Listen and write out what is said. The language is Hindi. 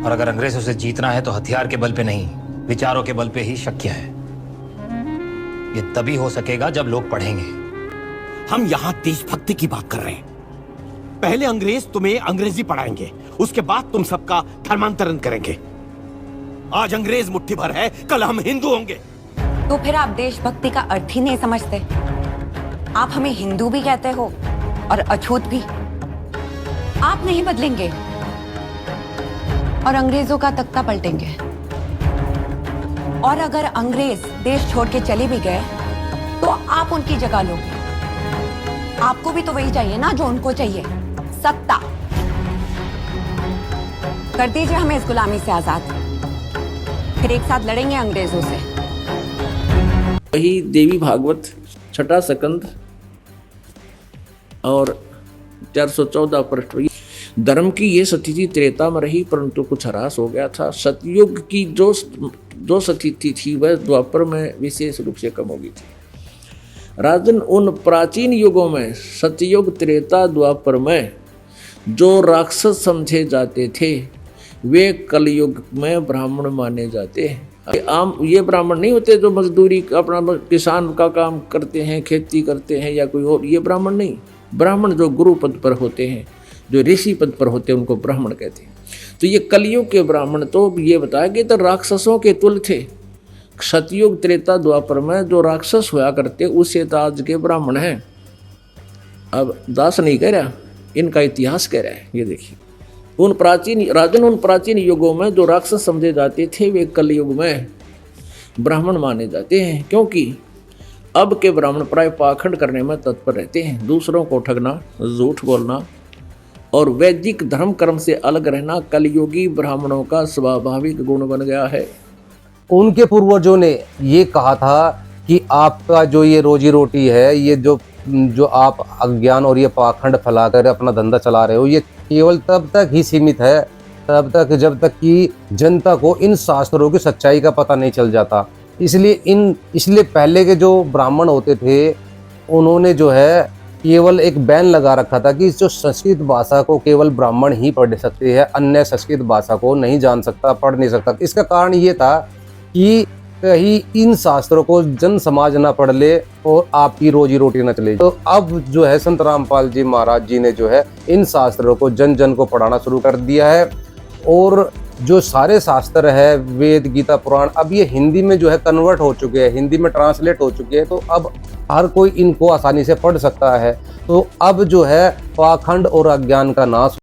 और अगर अंग्रेजों से जीतना है तो हथियार के बल पे नहीं, विचारों के बल पे ही शक्य है। ये तभी हो सकेगा जब लोग पढ़ेंगे। हम यहाँ देशभक्ति की बात कर रहे हैं। पहले अंग्रेज तुम्हें अंग्रेजी पढ़ाएंगे, उसके बाद तुम सबका धर्मांतरण करेंगे। आज अंग्रेज मुट्ठी भर है, कल हम हिंदू होंगे। तो फिर आप देशभक्ति का अर्थ ही नहीं समझते। आप हमें हिंदू भी कहते हो और अछूत भी। आप नहीं बदलेंगे और अंग्रेजों का तख्ता पलटेंगे। और अगर अंग्रेज देश छोड़ के चले भी गए तो आप उनकी जगह लोगे। आपको भी तो वही चाहिए ना जो उनको चाहिए, सत्ता। कर दीजिए हमें इस गुलामी से आजाद, फिर एक साथ लड़ेंगे अंग्रेजों से। वही देवी भागवत छठा स्कंद और 414 पृष्ठ। धर्म की ये स्थिति त्रेता में रही, परंतु कुछ ह्रास हो गया था। सतयुग की जो स्थिति थी वह द्वापर में विशेष रूप से कम हो गई थी। राजन, उन प्राचीन युगों में सतयुग, त्रेता, द्वापर में जो राक्षस समझे जाते थे वे कलयुग में ब्राह्मण माने जाते हैं। आम ये ब्राह्मण नहीं होते जो मजदूरी अपना किसान का काम करते हैं, खेती करते हैं या कोई और, ये ब्राह्मण नहीं। ब्राह्मण जो गुरु पद पर होते हैं, जो ऋषि पद पर होते हैं, उनको ब्राह्मण कहते हैं। तो ये कलयुग के ब्राह्मण तो ये बताया कि तो राक्षसों के तुल्य थे। सतयुग, त्रेता, द्वापर में जो राक्षस हुआ करते उससे तो आज के ब्राह्मण हैं। अब दास नहीं कह रहा, इनका इतिहास कह रहा है। ये देखिए, उन प्राचीन युगों में जो राक्षस समझे जाते थे वे कलयुग में ब्राह्मण माने जाते हैं, क्योंकि अब के ब्राह्मण प्राय पाखंड करने में तत्पर रहते हैं। दूसरों को ठगना, झूठ बोलना और वैदिक धर्म कर्म से अलग रहना कलयुगी ब्राह्मणों का स्वाभाविक गुण बन गया है। उनके पूर्वजों ने ये कहा था कि आपका जो ये रोजी रोटी है, ये जो आप अज्ञान और ये पाखंड फैलाकर अपना धंधा चला रहे हो, ये केवल तब तक ही सीमित है तब तक जब तक कि जनता को इन शास्त्रों की सच्चाई का पता नहीं चल जाता। इसलिए पहले के जो ब्राह्मण होते थे उन्होंने जो है केवल एक बैन लगा रखा था कि जो संस्कृत भाषा को केवल ब्राह्मण ही पढ़ सकते हैं, अन्य संस्कृत भाषा को नहीं जान सकता, पढ़ नहीं सकता। इसका कारण ये था कि कहीं इन शास्त्रों को जन समाज ना पढ़ ले और आपकी रोजी रोटी न चले। तो अब जो है संत रामपाल जी महाराज जी ने जो है इन शास्त्रों को जन जन को पढ़ाना शुरू कर दिया है। और जो सारे शास्त्र है, वेद, गीता, पुराण, अब ये हिंदी में जो है कन्वर्ट हो चुके हैं, हिंदी में ट्रांसलेट हो चुके हैं। तो अब हर कोई इनको आसानी से पढ़ सकता है। तो अब जो है पाखंड और अज्ञान का नाश